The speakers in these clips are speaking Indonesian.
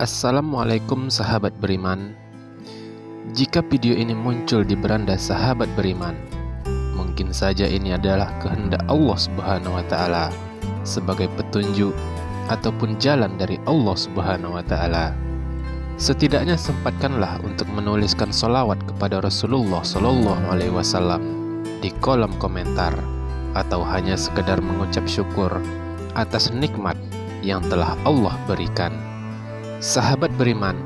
Assalamualaikum sahabat beriman. Jika video ini muncul di beranda sahabat beriman, mungkin saja ini adalah kehendak Allah Subhanahu wa Ta'ala sebagai petunjuk ataupun jalan dari Allah Subhanahu wa Ta'ala. Setidaknya sempatkanlah untuk menuliskan sholawat kepada Rasulullah Sallallahu Alaihi Wasallam di kolom komentar, atau hanya sekedar mengucap syukur atas nikmat yang telah Allah berikan. Sahabat beriman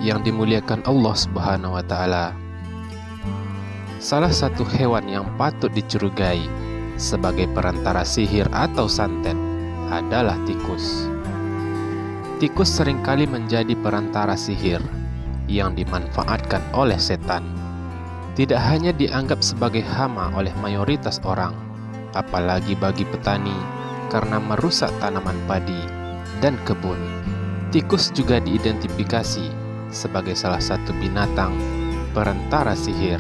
yang dimuliakan Allah Subhanahu wa Ta'ala, salah satu hewan yang patut dicurigai sebagai perantara sihir atau santet adalah tikus. Tikus seringkali menjadi perantara sihir yang dimanfaatkan oleh setan. Tidak hanya dianggap sebagai hama oleh mayoritas orang, apalagi bagi petani karena merusak tanaman padi dan kebun. Tikus juga diidentifikasi sebagai salah satu binatang perantara sihir.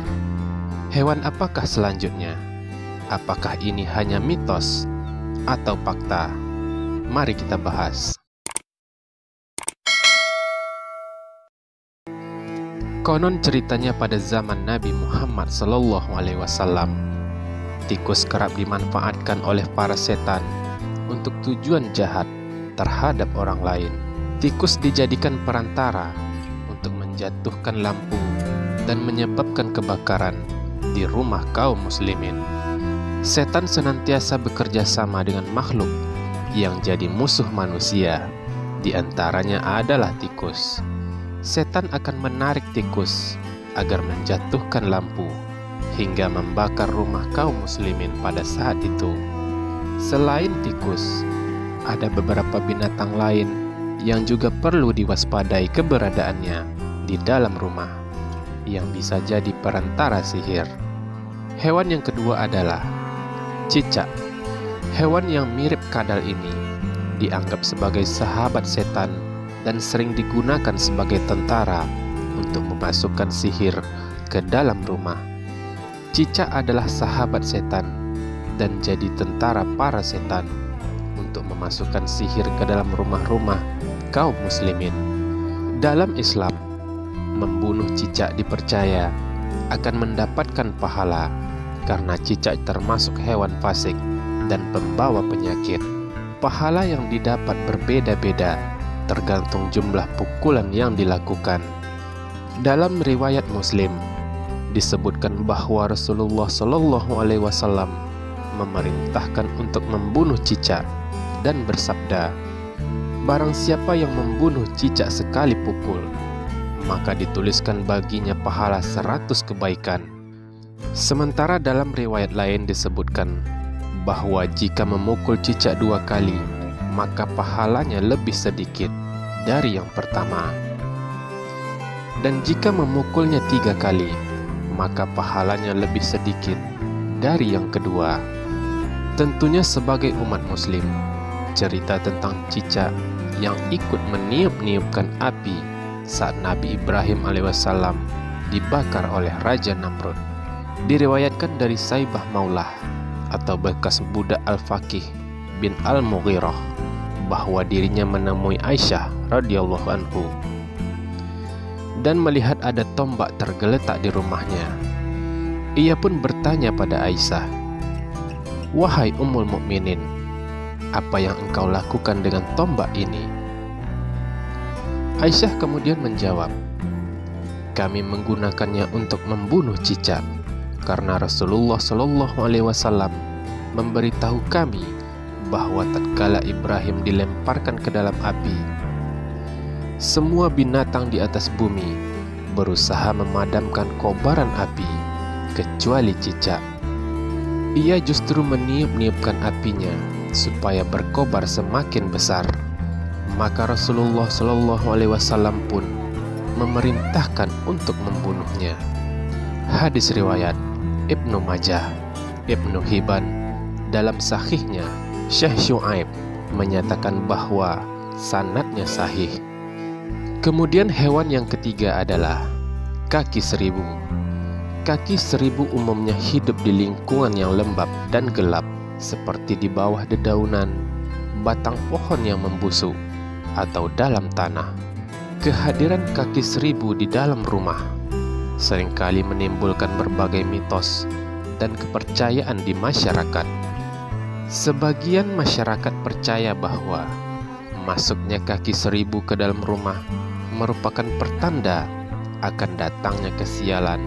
Hewan apakah selanjutnya? Apakah ini hanya mitos atau fakta? Mari kita bahas. Konon ceritanya pada zaman Nabi Muhammad SAW, tikus kerap dimanfaatkan oleh para setan untuk tujuan jahat terhadap orang lain. Tikus dijadikan perantara untuk menjatuhkan lampu dan menyebabkan kebakaran di rumah kaum muslimin. Setan senantiasa bekerja sama dengan makhluk yang jadi musuh manusia, di antaranya adalah tikus. Setan akan menarik tikus agar menjatuhkan lampu hingga membakar rumah kaum muslimin pada saat itu. Selain tikus, ada beberapa binatang lain yang juga perlu diwaspadai keberadaannya di dalam rumah, yang bisa jadi perantara sihir. Hewan yang kedua adalah cicak. Hewan yang mirip kadal ini dianggap sebagai sahabat setan dan sering digunakan sebagai tentara untuk memasukkan sihir ke dalam rumah. Cicak adalah sahabat setan dan jadi tentara para setan untuk memasukkan sihir ke dalam rumah-rumah kaum muslimin. Dalam Islam, membunuh cicak dipercaya akan mendapatkan pahala karena cicak termasuk hewan fasik dan pembawa penyakit. Pahala yang didapat berbeda-beda tergantung jumlah pukulan yang dilakukan. Dalam riwayat Muslim disebutkan bahwa Rasulullah Sallallahu Alaihi Wasallam memerintahkan untuk membunuh cicak dan bersabda, "Barang siapa yang membunuh cicak sekali pukul, maka dituliskan baginya pahala 100 kebaikan." Sementara dalam riwayat lain disebutkan bahwa jika memukul cicak 2 kali, maka pahalanya lebih sedikit dari yang pertama. Dan jika memukulnya 3 kali, maka pahalanya lebih sedikit dari yang kedua. Tentunya sebagai umat muslim, cerita tentang cicak yang ikut meniup-niupkan api saat Nabi Ibrahim alaihissalam dibakar oleh Raja Namrud diriwayatkan dari Saibah Maulah atau bekas budak Al-Faqih bin Al-Mughirah bahwa dirinya menemui Aisyah radhiyallahu anhu dan melihat ada tombak tergeletak di rumahnya. Ia pun bertanya pada Aisyah, "Wahai Ummul Mukminin, apa yang engkau lakukan dengan tombak ini?" Aisyah kemudian menjawab, "Kami menggunakannya untuk membunuh cicak, karena Rasulullah Sallallahu Alaihi Wasallam memberitahu kami bahwa tatkala Ibrahim dilemparkan ke dalam api, semua binatang di atas bumi berusaha memadamkan kobaran api kecuali cicak. Ia justru meniup-niupkan apinya supaya berkobar semakin besar. Maka Rasulullah Sallallahu Alaihi Wasallam pun memerintahkan untuk membunuhnya." Hadis riwayat Ibnu Majah. Ibnu Hibban dalam sahihnya Syekh Syuaib menyatakan bahwa sanadnya sahih. Kemudian hewan yang ketiga adalah kaki seribu. Kaki seribu umumnya hidup di lingkungan yang lembab dan gelap, seperti di bawah dedaunan, batang pohon yang membusuk, atau dalam tanah. Kehadiran kaki seribu di dalam rumah seringkali menimbulkan berbagai mitos dan kepercayaan di masyarakat. Sebagian masyarakat percaya bahwa masuknya kaki seribu ke dalam rumah merupakan pertanda akan datangnya kesialan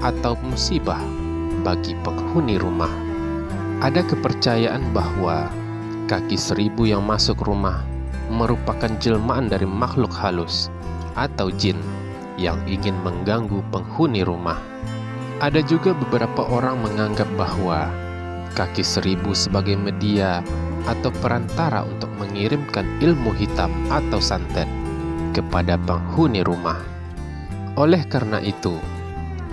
atau musibah bagi penghuni rumah. Ada kepercayaan bahwa kaki seribu yang masuk rumah merupakan jelmaan dari makhluk halus atau jin yang ingin mengganggu penghuni rumah. Ada juga beberapa orang menganggap bahwa kaki seribu sebagai media atau perantara untuk mengirimkan ilmu hitam atau santet kepada penghuni rumah. Oleh karena itu,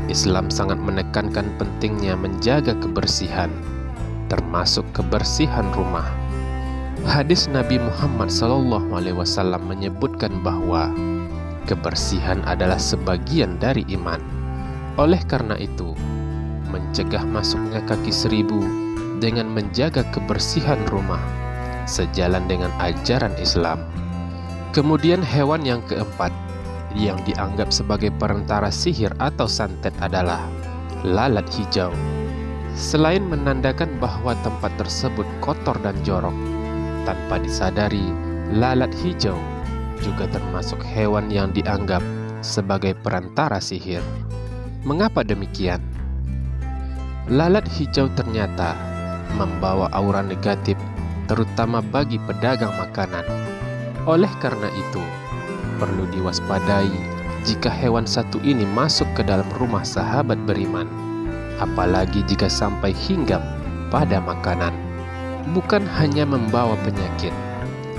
Islam sangat menekankan pentingnya menjaga kebersihan, termasuk kebersihan rumah. Hadis Nabi Muhammad SAW menyebutkan bahwa kebersihan adalah sebagian dari iman. Oleh karena itu, mencegah masuknya kaki seribu dengan menjaga kebersihan rumah sejalan dengan ajaran Islam. Kemudian hewan yang keempat yang dianggap sebagai perantara sihir atau santet adalah lalat hijau. Selain menandakan bahwa tempat tersebut kotor dan jorok, tanpa disadari, lalat hijau juga termasuk hewan yang dianggap sebagai perantara sihir. Mengapa demikian? Lalat hijau ternyata membawa aura negatif, terutama bagi pedagang makanan. Oleh karena itu, perlu diwaspadai jika hewan satu ini masuk ke dalam rumah sahabat beriman, apalagi jika sampai hinggap pada makanan. Bukan hanya membawa penyakit,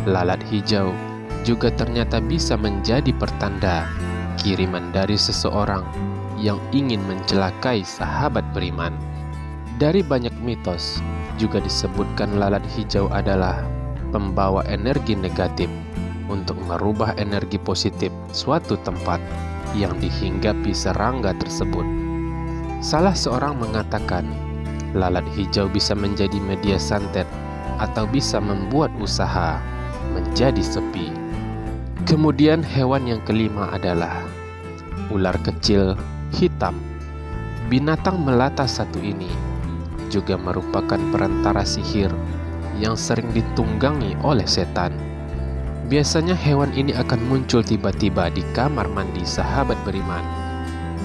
lalat hijau juga ternyata bisa menjadi pertanda kiriman dari seseorang yang ingin mencelakai sahabat beriman. Dari banyak mitos juga disebutkan lalat hijau adalah pembawa energi negatif untuk merubah energi positif suatu tempat yang dihinggapi serangga tersebut. Salah seorang mengatakan lalat hijau bisa menjadi media santet atau bisa membuat usaha menjadi sepi. Kemudian hewan yang kelima adalah ular kecil hitam. Binatang melata satu ini juga merupakan perantara sihir yang sering ditunggangi oleh setan. Biasanya hewan ini akan muncul tiba-tiba di kamar mandi sahabat beriman.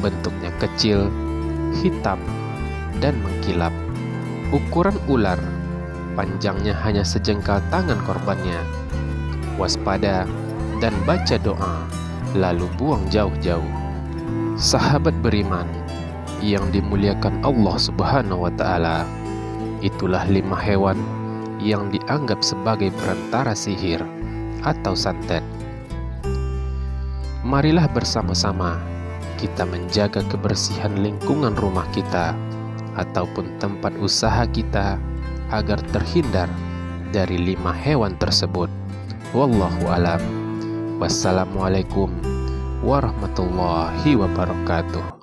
Bentuknya kecil, hitam, dan mengkilap. Ukuran ular panjangnya hanya sejengkal tangan korbannya. Waspada dan baca doa, lalu buang jauh-jauh. Sahabat beriman yang dimuliakan Allah Subhanahu wa Ta'ala, itulah 5 hewan yang dianggap sebagai perantara sihir atau santet. Marilah bersama-sama kita menjaga kebersihan lingkungan rumah kita ataupun tempat usaha kita agar terhindar dari 5 hewan tersebut. Wallahu alam. Wassalamualaikum warahmatullahi wabarakatuh.